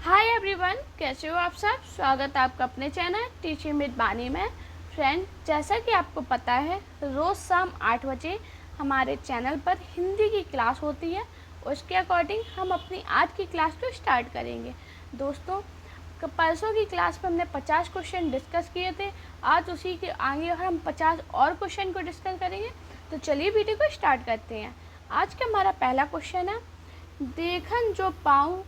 Hi everyone, कैसे हो आप सब। स्वागत है आपका अपने चैनल टीचिंग विद बानी में। फ्रेंड, जैसा कि आपको पता है रोज़ शाम 8 बजे हमारे चैनल पर हिंदी की क्लास होती है। उसके अकॉर्डिंग हम अपनी आज की क्लास को स्टार्ट करेंगे। दोस्तों, परसों की क्लास में हमने 50 क्वेश्चन डिस्कस किए थे। आज उसी के आगे हम 50 और क्वेश्चन को डिस्कस करेंगे। तो चलिए वीडियो को स्टार्ट करते हैं। आज का हमारा पहला क्वेश्चन है, देखन जो पाऊँ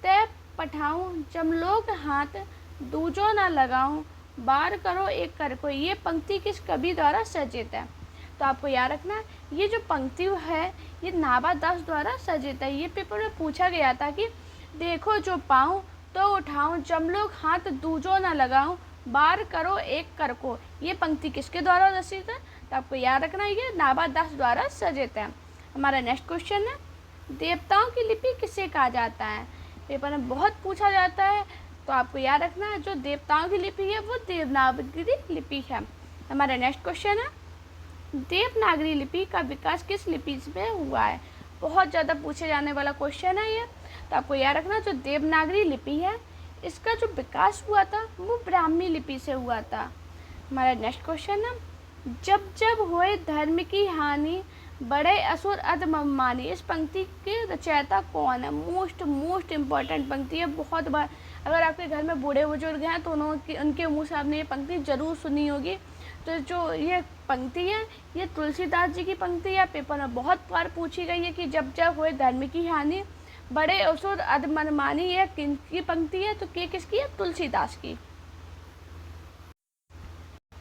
तय पठाऊँ, जमलोक हाथ दूजो न लगाऊँ, बार करो एक कर को। ये पंक्ति किस कवि द्वारा सर्जित है? तो आपको याद रखना, ये जो पंक्ति है ये नाबा दास द्वारा सर्जित है। ये पेपर में पूछा गया था कि देखो जो पाऊँ तो उठाऊँ, जमलोक हाथ दूजो न लगाऊँ, बार करो एक कर को। ये पंक्ति किसके द्वारा रचित है? तो आपको याद रखना, ये नाबा दास द्वारा सर्जित है। हमारा नेक्स्ट क्वेश्चन है, देवताओं की लिपि किसे कहा जाता है? पेपर में बहुत पूछा जाता है। तो आपको याद रखना है, जो देवताओं की लिपि है वो देवनागरी लिपि है। हमारा नेक्स्ट क्वेश्चन है, देवनागरी लिपि का विकास किस लिपि में हुआ है? बहुत ज़्यादा पूछे जाने वाला क्वेश्चन है ये। तो आपको याद रखना, जो देवनागरी लिपि है इसका जो विकास हुआ था वो ब्राह्मी लिपि से हुआ था। हमारा नेक्स्ट क्वेश्चन है, जब जब होए धर्म की हानि, बड़े असुर अधममानी। इस पंक्ति के रचयिता कौन है? मोस्ट इम्पॉर्टेंट पंक्ति है। बहुत बार अगर आपके घर में बूढ़े बुजुर्ग हैं तो उनके मुँह से आपने ये पंक्ति ज़रूर सुनी होगी। तो जो ये पंक्ति है ये तुलसीदास जी की पंक्ति है। पेपर में बहुत बार पूछी गई है कि जब जब होए धर्म की हानि, बड़े असुर अधममानी। ये किसकी पंक्ति है? तो ये किसकी है? तुलसीदास की।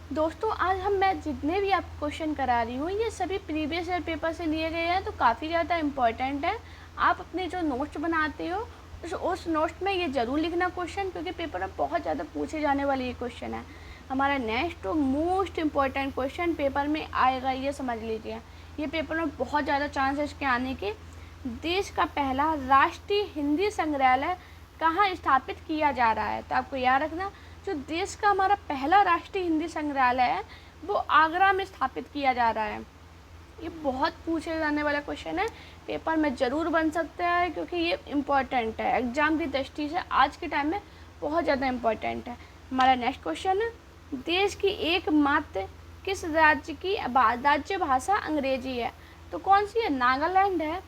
दोस्तों, आज मैं जितने भी आपको क्वेश्चन करा रही हूँ ये सभी प्रीवियस ईयर पेपर से लिए गए हैं। तो काफ़ी ज़्यादा इम्पॉर्टेंट है। आप अपने जो नोट्स बनाते हो उस नोट्स में ये ज़रूर लिखना क्वेश्चन, क्योंकि पेपर में बहुत ज़्यादा पूछे जाने वाले ये क्वेश्चन है। हमारा next most important question paper में आएगा, ये समझ लीजिए। ये पेपर में बहुत ज़्यादा चांस है इसके आने के। देश का पहला राष्ट्रीय हिंदी संग्रहालय कहाँ स्थापित किया जा रहा है? तो आपको याद रखना, जो देश का हमारा पहला राष्ट्रीय हिंदी संग्रहालय है वो आगरा में स्थापित किया जा रहा है। ये बहुत पूछे जाने वाला क्वेश्चन है, पेपर में ज़रूर बन सकता है, क्योंकि ये इम्पॉर्टेंट है एग्ज़ाम की दृष्टि से। आज के टाइम में बहुत ज़्यादा इम्पॉर्टेंट है। हमारा नेक्स्ट क्वेश्चन है, देश की एकमात्र किस राज्य की राज्य भाषा अंग्रेजी है? तो कौन सी है? नागालैंड है।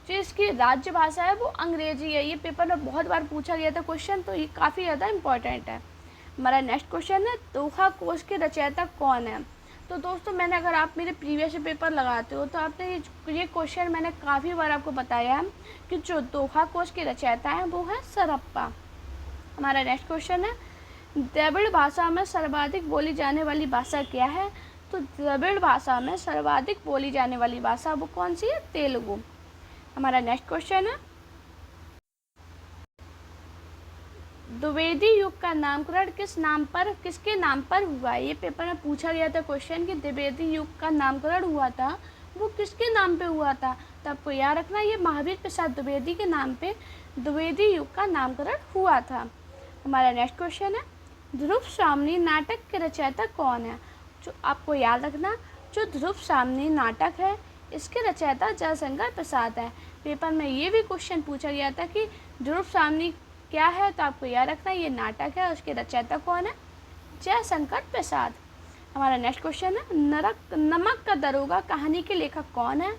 जो इसकी राज्य भाषा है वो अंग्रेजी है। ये पेपर में बहुत बार पूछा गया था क्वेश्चन, तो ये काफ़ी ज़्यादा इम्पॉर्टेंट है। हमारा नेक्स्ट क्वेश्चन है, दोहा कोश के रचयिता कौन है? तो दोस्तों, मैंने अगर आप मेरे प्रीवियस पेपर लगाते हो तो आपने ये क्वेश्चन मैंने काफ़ी बार आपको बताया है कि जो दोहा कोश के रचयिता हैं वो है सरप्पा। हमारा नेक्स्ट क्वेश्चन है, द्रविड़ भाषा में सर्वाधिक बोली जाने वाली भाषा क्या है? तो द्रविड़ भाषा में सर्वाधिक बोली जाने वाली भाषा वो कौन सी है? तेलुगु। हमारा नेक्स्ट क्वेश्चन है, द्विवेदी युग का नामकरण किसके नाम पर हुआ? ये पेपर में पूछा गया था क्वेश्चन कि द्विवेदी युग का नामकरण हुआ था वो किसके नाम पे हुआ था? तो आपको याद रखना, ये महावीर प्रसाद द्विवेदी के नाम पे द्विवेदी युग का नामकरण हुआ था। हमारा नेक्स्ट क्वेश्चन है, ध्रुव सामनी नाटक के रचयिता कौन है? जो आपको याद रखना, जो ध्रुव सामनी नाटक है इसके रचयिता जयशंकर प्रसाद है। पेपर में ये भी क्वेश्चन पूछा गया था कि ध्रुव सामनी क्या है? तो आपको याद रखना ये नाटक है, उसके रचयिता कौन है? जयशंकर प्रसाद। हमारा नेक्स्ट क्वेश्चन है, नमक का दरोगा कहानी के लेखक कौन है?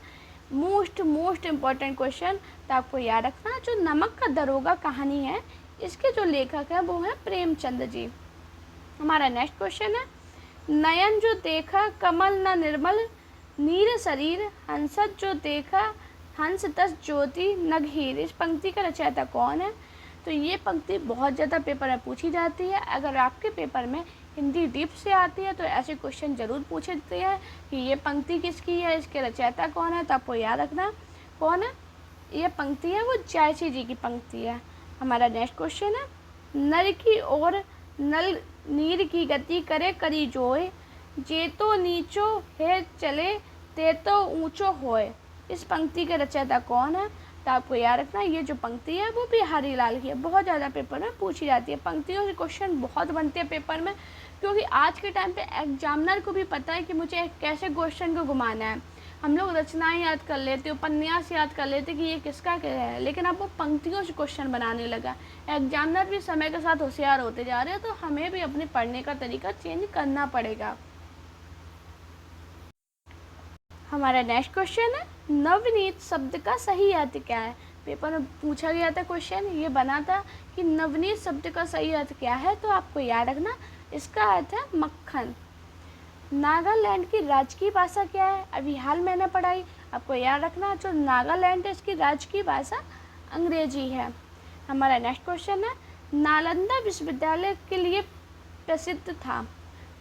Most important question. तो आपको याद रखना, जो नमक का दरोगा कहानी है इसके जो लेखक हैं वो हैं प्रेमचंद जी। हमारा नेक्स्ट क्वेश्चन है, नयन जो देखा कमल न निर्मल, नीर शरीर हंसत जो देखा, हंस तस ज्योति नगहीर। इस पंक्ति का रचयिता कौन है? तो ये पंक्ति बहुत ज़्यादा पेपर में पूछी जाती है। अगर आपके पेपर में हिंदी डीप से आती है तो ऐसे क्वेश्चन ज़रूर पूछते हैं कि ये पंक्ति किसकी है, इसके रचयिता कौन है। तो आपको याद रखना कौन है ये पंक्ति है, वो जायसी जी की पंक्ति है। हमारा नेक्स्ट क्वेश्चन है, नर की ओर नल नीर की गति करे करी जोए, जे तो नीचो है चले ते तो ऊंचो होए। इस पंक्ति के रचयिता कौन है? तो आपको याद रखना ये जो पंक्ति है वो बिहारी लाल की है। बहुत ज़्यादा पेपर में पूछी जाती है, पंक्तियों से क्वेश्चन बहुत बनते हैं पेपर में, क्योंकि आज के टाइम पे एग्जामिनर को भी पता है कि मुझे कैसे क्वेश्चन को घुमाना है। हम लोग रचनाएं याद कर लेते, उपन्यास याद कर लेते कि ये किसका क्या है, लेकिन अब वो पंक्तियों से क्वेश्चन बनाने लगा। एग्जामिनर भी समय के साथ होशियार होते जा रहे हैं, तो हमें भी अपने पढ़ने का तरीका चेंज करना पड़ेगा। हमारा नेक्स्ट क्वेश्चन है, नवनीत शब्द का सही अर्थ क्या है। पेपर में पूछा गया था क्वेश्चन, ये बना था कि नवनीत शब्द का सही अर्थ क्या है, तो आपको याद रखना इसका अर्थ है मक्खन। नागालैंड की राजकीय भाषा क्या है, अभी हाल मैंने पढ़ाई, आपको याद रखना जो नागालैंड है इसकी राजकीय भाषा अंग्रेजी है। हमारा नेक्स्ट क्वेश्चन है, नालंदा विश्वविद्यालय के लिए प्रसिद्ध था।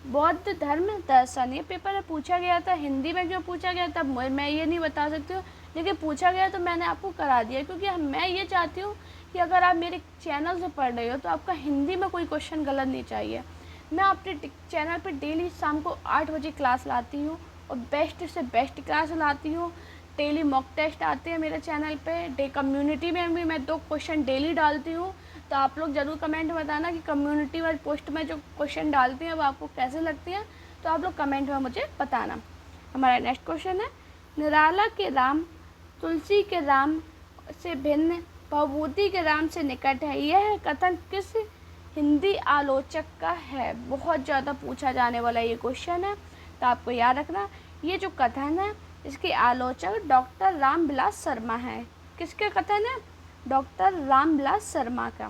बौद्ध धर्म दर्शन, ये पेपर में पूछा गया था, हिंदी में जो पूछा गया था मैं ये नहीं बता सकती हूँ, लेकिन पूछा गया तो मैंने आपको करा दिया, क्योंकि मैं ये चाहती हूँ कि अगर आप मेरे चैनल से पढ़ रहे हो तो आपका हिंदी में कोई क्वेश्चन गलत नहीं चाहिए। मैं अपने चैनल पर डेली शाम को 8 बजे क्लास लाती हूँ और बेस्ट से बेस्ट क्लास लाती हूँ। डेली मॉक टेस्ट आते हैं मेरे चैनल पे, डे कम्युनिटी में भी मैं 2 क्वेश्चन डेली डालती हूँ। तो आप लोग ज़रूर कमेंट में बताना कि कम्युनिटी वाली पोस्ट में जो क्वेश्चन डालते हैं वो आपको कैसे लगती हैं, तो आप लोग कमेंट में मुझे बताना। हमारा नेक्स्ट क्वेश्चन है, निराला के राम तुलसी के राम से भिन्न, भभूति के राम से निकट है, यह कथन किस हिंदी आलोचक का है। बहुत ज़्यादा पूछा जाने वाला ये क्वेश्चन है, तो आपको याद रखना ये जो कथन है इसके आलोचक डॉक्टर रामविलास शर्मा है। किसके कथन है, डॉक्टर रामविलास शर्मा का।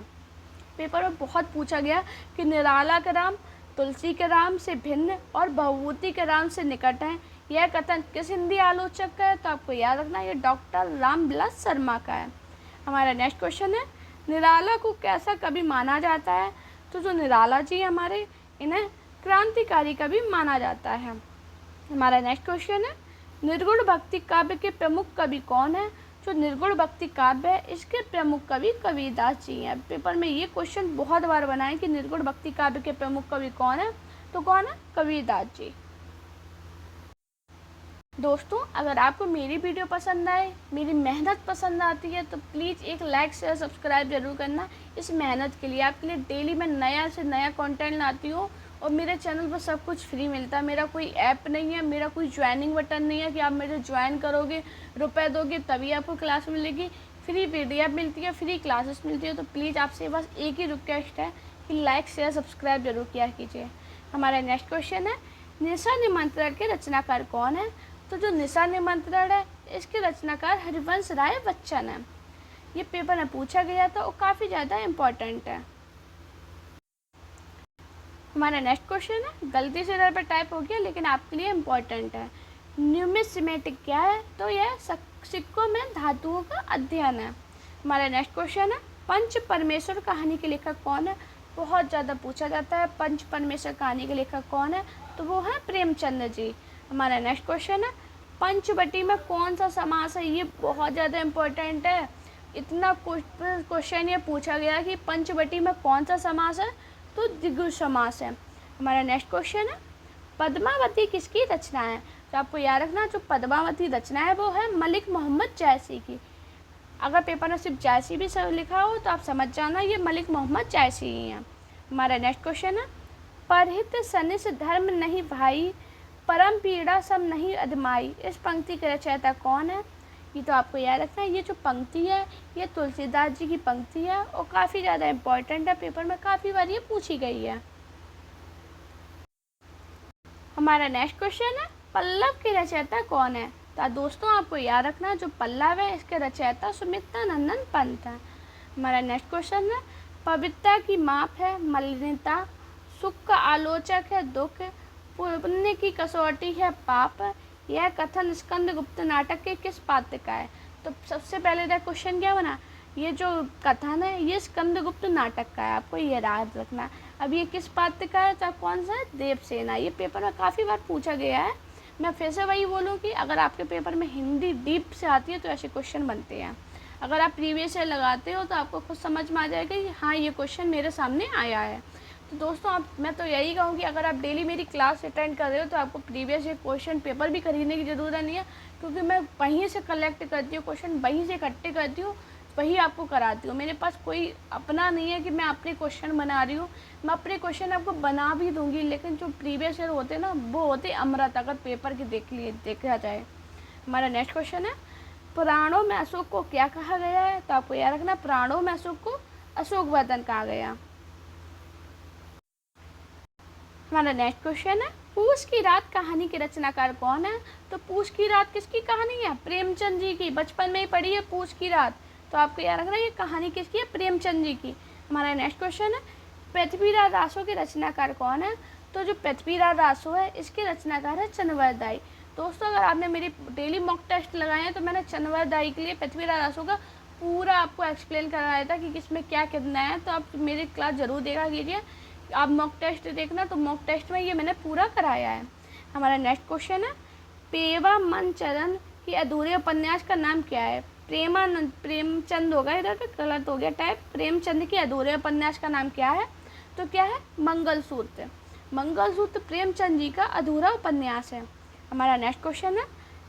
पेपर में बहुत पूछा गया कि निराला के राम तुलसी के राम से भिन्न और भभूति के राम से निकट है, यह कथन किस हिंदी आलोचक का है, तो आपको याद रखना ये डॉक्टर रामविलास शर्मा का है। हमारा नेक्स्ट क्वेश्चन है, निराला को कैसा कवि माना जाता है। तो जो निराला जी हमारे, इन्हें क्रांतिकारी कवि माना जाता है। हमारा नेक्स्ट क्वेश्चन है, निर्गुण भक्ति काव्य के प्रमुख कवि कौन है। जो निर्गुण भक्ति काव्य है इसके प्रमुख कवि कबीरदास जी हैं। पेपर में ये क्वेश्चन बहुत बार बना है कि निर्गुण भक्ति काव्य के प्रमुख कवि कौन है, तो कौन है, कबीरदास जी। दोस्तों अगर आपको मेरी वीडियो पसंद आए, मेरी मेहनत पसंद आती है, तो प्लीज़ एक लाइक शेयर सब्सक्राइब जरूर करना। इस मेहनत के लिए आपके लिए डेली मैं नया से नया कंटेंट लाती हूँ और मेरे चैनल पर सब कुछ फ्री मिलता है। मेरा कोई ऐप नहीं है, मेरा कोई ज्वाइनिंग बटन नहीं है कि आप मेरे ज्वाइन करोगे, रुपए दोगे तभी आपको क्लास मिलेगी। फ्री PDF मिलती है, फ्री क्लासेस मिलती है। तो प्लीज़ आपसे बस एक ही रिक्वेस्ट है कि लाइक शेयर सब्सक्राइब जरूर किया कीजिए। हमारा नेक्स्ट क्वेश्चन है, निशा निमंत्रण के रचनाकार कौन है। तो जो निशा निमंत्रण है इसके रचनाकार हरिवंश राय बच्चन है। ये पेपर में पूछा गया था और काफ़ी ज़्यादा इम्पोर्टेंट है। हमारा नेक्स्ट क्वेश्चन है, गलती से इधर पर टाइप हो गया लेकिन आपके लिए इम्पोर्टेंट है। न्यूमिस्मेटिक क्या है, तो यह सिक्कों में धातुओं का अध्ययन है। हमारा नेक्स्ट क्वेश्चन है, पंच परमेश्वर कहानी के लेखक कौन है। बहुत ज़्यादा पूछा जाता है पंच परमेश्वर कहानी के लेखक कौन है, तो वो है प्रेमचंद जी। हमारा नेक्स्ट क्वेश्चन है, पंचवटी में कौन सा समास है। ये बहुत ज़्यादा इम्पोर्टेंट है, इतना क्वेश्चन ये पूछा गया कि पंचवटी में कौन सा समास है, तो द्विगु समास है। हमारा नेक्स्ट क्वेश्चन है, पद्मावती किसकी रचना है। तो आपको याद रखना जो पद्मावती रचना है वो है मलिक मोहम्मद जायसी की। अगर पेपर में सिर्फ जायसी भी लिखा हो तो आप समझ जाना ये मलिक मोहम्मद जायसी ही हैं। हमारा नेक्स्ट क्वेश्चन है, परहित सनिस धर्म नहीं भाई, परम पीड़ा सब नहीं अदमाई, इस पंक्ति के रचयिता कौन है। ये तो आपको याद रखना है, ये जो पंक्ति है ये तुलसीदास जी की पंक्ति है और काफ़ी ज़्यादा इम्पोर्टेंट है, पेपर में काफ़ी बार ये पूछी गई है। हमारा नेक्स्ट क्वेश्चन है, पल्लव के रचयिता कौन है। तो दोस्तों आपको याद रखना जो पल्लव है इसके रचयिता सुमित्रा नंदन पंत है। हमारा नेक्स्ट क्वेश्चन है, पवित्रता की माप है मलिनता, सुख का आलोचक है दुख, पुण्य की कसौटी है पाप, यह कथन स्कंदगुप्त नाटक के किस पात्र का है। तो सबसे पहले क्वेश्चन क्या बना, ये जो कथन है ये स्कंदगुप्त नाटक का है, आपको ये याद रखना। अब ये किस पात्र का है, तो कौन सा है, देवसेना। ये पेपर में काफ़ी बार पूछा गया है। मैं फिर से वही बोलूँ कि अगर आपके पेपर में हिंदी डीप से आती है तो ऐसे क्वेश्चन बनते हैं। अगर आप प्रीवियस ईयर लगाते हो तो आपको खुद समझ में आ जाएगा कि हाँ ये क्वेश्चन मेरे सामने आया है। तो दोस्तों मैं तो यही कहूँगी अगर आप डेली मेरी क्लास अटेंड कर रहे हो तो आपको प्रीवियस ईयर क्वेश्चन पेपर भी खरीदने की ज़रूरत नहीं है, क्योंकि मैं वहीं से कलेक्ट करती हूँ क्वेश्चन, वहीं से इकट्ठे करती हूँ, वही आपको कराती हूँ। मेरे पास कोई अपना नहीं है कि मैं अपने क्वेश्चन बना रही हूँ, मैं अपने क्वेश्चन आपको बना भी दूँगी, लेकिन जो प्रीवियस ईयर होते हैं ना वो होते अमृत, अगर पेपर के देखा जाए। हमारा नेक्स्ट क्वेश्चन है, पुराणों में अशोक को क्या कहा गया है? तो आपको याद रखना, पुराणों में अशोक को अशोक वदन कहा गया। हमारा नेक्स्ट क्वेश्चन है, पूस की रात कहानी के रचनाकार कौन है? तो पूस की रात किसकी कहानी है? प्रेमचंद जी की। बचपन में ही पढ़ी है पूस की रात, तो आपको याद रखना ये कहानी किसकी है? प्रेमचंद जी की। हमारा नेक्स्ट क्वेश्चन है, पृथ्वीराज रासो के रचनाकार कौन है? तो जो पृथ्वीराज रासो है इसके रचनाकार है चंद्रवरदाई। दोस्तों, अगर आपने मेरी डेली मॉक टेस्ट लगाए हैं तो मैंने चंद्रवरदाई के लिए पृथ्वीराज रासो का पूरा आपको एक्सप्लेन करवाया था कि किसमें क्या कितना है, तो आप मेरी क्लास ज़रूर देखा कीजिए। आप मॉक टेस्ट देखना, तो मॉक टेस्ट में ये मैंने पूरा कराया है। हमारा नेक्स्ट क्वेश्चन है, पेवा-मन चरण की अधूरे उपन्यास का नाम क्या है? प्रेमानंद, प्रेमचंद होगा, इधर पे गलत हो गया टाइप। प्रेमचंद के अधूरे उपन्यास का नाम क्या है? तो क्या है? मंगलसूत्र। मंगलसूत्र प्रेमचंद जी का अधूरा उपन्यास है। हमारा नेक्स्ट क्वेश्चन है,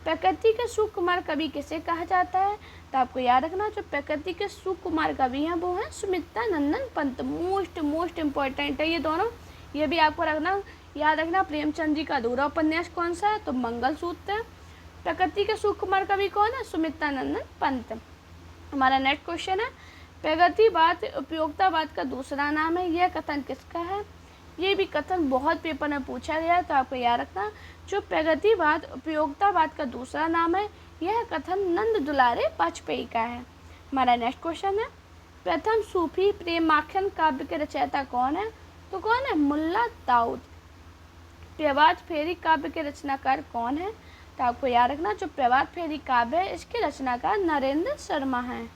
प्रकृति के सुकुमार कवि किसे कहा जाता है? तो आपको याद रखना, जो प्रकृति के सुकुमार कवि हैं वो हैं सुमित्रा नंदन पंत। मोस्ट इम्पोर्टेंट है ये दोनों, ये भी आपको रखना, याद रखना। प्रेमचंद जी का अधूरा उपन्यास कौन सा है? तो मंगलसूत्र है। प्रकृति के सुकुमार कवि कौन है? सुमित्रा नंदन पंत। हमारा नेक्स्ट क्वेश्चन है, प्रगतिवाद उपयोगितावाद का दूसरा नाम है, यह कथन किसका है? ये भी कथन बहुत पेपर में पूछा गया है, तो आपको याद रखना, जो प्रगतिवाद उपयोगितावाद का दूसरा नाम है, यह कथन नंद दुलारे वाजपेयी का है। हमारा नेक्स्ट क्वेश्चन है, प्रथम सूफी प्रेमाख्यान काव्य के रचयिता कौन है? तो कौन है? मुल्ला दाऊद। प्रभात फेरी काव्य के रचनाकार कौन है? तो आपको याद रखना, जो प्रभात फेरी काव्य है इसके रचनाकार नरेंद्र शर्मा हैं।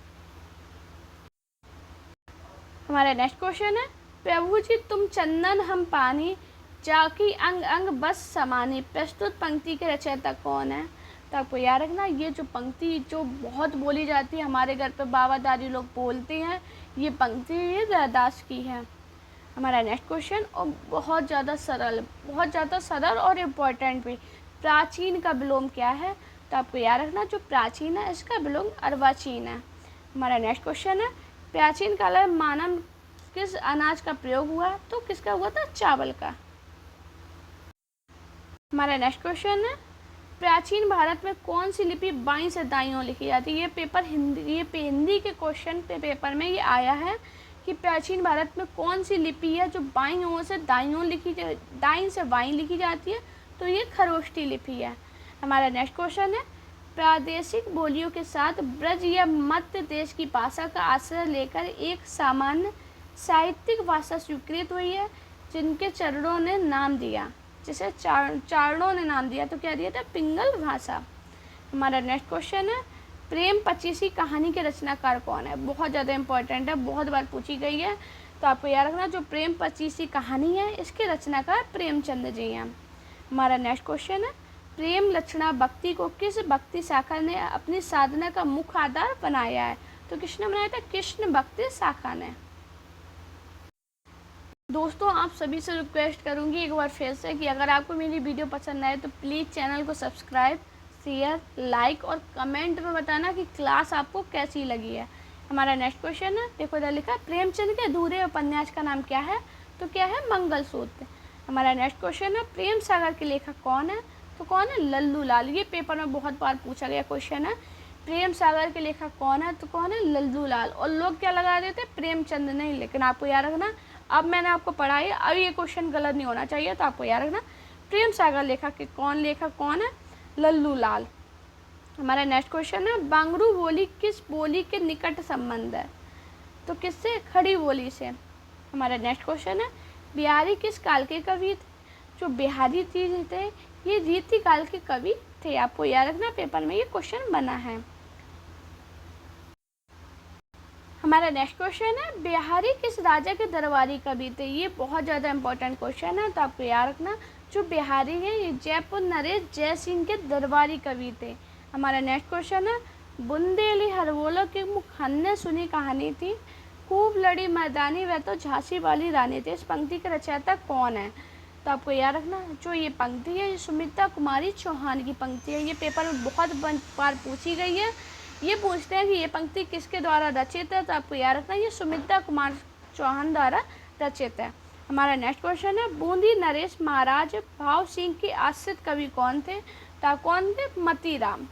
हमारा नेक्स्ट क्वेश्चन है, प्रभु जी तुम चंदन हम पानी, जाकी अंग अंग बस समानी, प्रस्तुत पंक्ति के रचयिता कौन है? तो आपको याद रखना, ये जो पंक्ति जो बहुत बोली जाती है, हमारे घर पे बाबा दादी लोग बोलते हैं, ये पंक्ति ये रैदास की है। हमारा नेक्स्ट क्वेश्चन, और बहुत ज़्यादा सरल और इम्पोर्टेंट भी, प्राचीन का विलोम क्या है? तो आपको याद रखना, जो प्राचीन है इसका विलोम अर्वाचीन है। हमारा नेक्स्ट क्वेश्चन है, प्राचीन काल में मानव किस अनाज का प्रयोग हुआ? तो किसका हुआ था? चावल का। हमारा नेक्स्ट क्वेश्चन है, प्राचीन भारत में कौन सी लिपि बाईं से दाईं ओर लिखी जाती है? ये हिंदी के क्वेश्चन पेपर में ये आया है कि प्राचीन भारत में कौन सी लिपि है जो बाईं ओर से दाईं ओर दाईं से बाईं लिखी जाती है? तो ये खरोष्टी लिपि है। हमारा नेक्स्ट क्वेश्चन है, प्रादेशिक बोलियों के साथ ब्रज या मध्य देश की भाषा का आश्रय लेकर एक सामान्य साहित्यिक भाषा स्वीकृत हुई है, जिनके चरणों ने नाम दिया, जिसे चारणों ने नाम दिया, तो क्या दिया था? पिंगल भाषा। हमारा नेक्स्ट क्वेश्चन है, प्रेम पचीसी कहानी के रचनाकार कौन है? बहुत ज़्यादा इंपॉर्टेंट है, बहुत बार पूछी गई है, तो आपको याद रखना, जो प्रेम पचीसी कहानी है इसके रचनाकार प्रेमचंद जी हैं। हमारा नेक्स्ट क्वेश्चन है, प्रेम लक्षणा भक्ति को किस भक्ति शाखा ने अपनी साधना का मुख्य आधार बनाया है? तो किसने बनाया था? कृष्ण भक्ति शाखा ने। दोस्तों, आप सभी से रिक्वेस्ट करूंगी एक बार फिर से कि अगर आपको मेरी वीडियो पसंद आए तो प्लीज़ चैनल को सब्सक्राइब, शेयर, लाइक और कमेंट में बताना कि क्लास आपको कैसी लगी है। हमारा नेक्स्ट क्वेश्चन है, देखो इधर लिखा, प्रेमचंद के अधूरे उपन्यास का नाम क्या है? तो क्या है? मंगलसूत्र। हमारा नेक्स्ट क्वेश्चन है, प्रेम सागर के लेखक कौन है? तो कौन है? लल्लू लाल। ये पेपर में बहुत बार पूछा गया क्वेश्चन है, प्रेम सागर के लेखक कौन है? तो कौन है? लल्लू लाल। और लोग क्या लगा देते? प्रेमचंद नहीं, लेकिन आपको याद रखना, अब मैंने आपको पढ़ाई, अब ये क्वेश्चन गलत नहीं होना चाहिए, तो आपको याद रखना, प्रेम सागर लेखक कौन है? लल्लू लाल। हमारा नेक्स्ट क्वेश्चन है, बांगरू बोली किस बोली के निकट संबंध है? तो किससे? खड़ी बोली से। हमारा नेक्स्ट क्वेश्चन है, बिहारी किस काल के कवि थे? जो बिहारी थे ये रीति काल के कवि थे। आपको याद रखना, पेपर में ये क्वेश्चन बना है। हमारा नेक्स्ट क्वेश्चन है, बिहारी किस राजा के दरबारी कवि थे? ये बहुत ज़्यादा इंपॉर्टेंट क्वेश्चन है, तो आपको याद रखना, जो बिहारी है ये जयपुर नरेश जयसिंह के दरबारी कवि थे। हमारा नेक्स्ट क्वेश्चन है, बुंदेली हरवोलो की मुखन्ने सुनी कहानी थी, खूब लड़ी मर्दानी वह तो झांसी वाली रानी थी। इस पंक्ति के रचयिता कौन है? तो आपको याद रखना, जो ये पंक्ति है ये सुमित्रा कुमारी चौहान की पंक्ति है। ये पेपर में बहुत बार पूछी गई है। ये पूछते हैं कि ये पंक्ति किसके द्वारा रचित है? तो आपको याद रखना, ये सुमित्रा कुमार चौहान द्वारा रचित है। हमारा नेक्स्ट क्वेश्चन है, बूंदी नरेश महाराज भाव सिंह के आश्रित कवि कौन थे? तो कौन थे? मतीराम।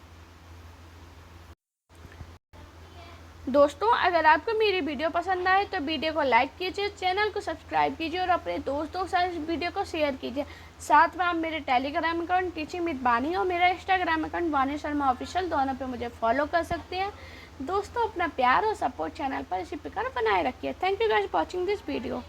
दोस्तों, अगर आपको मेरी वीडियो पसंद आए तो वीडियो को लाइक कीजिए, चैनल को सब्सक्राइब कीजिए और अपने दोस्तों के साथ इस वीडियो को शेयर कीजिए। साथ में आप मेरे टेलीग्राम अकाउंट टीचिंग विद बानी और मेरा इंस्टाग्राम अकाउंट वानी शर्मा ऑफिशियल, दोनों पे मुझे फॉलो कर सकते हैं। दोस्तों, अपना प्यार और सपोर्ट चैनल पर इसी प्रकार बनाए रखिए। Thank you guys watching this video.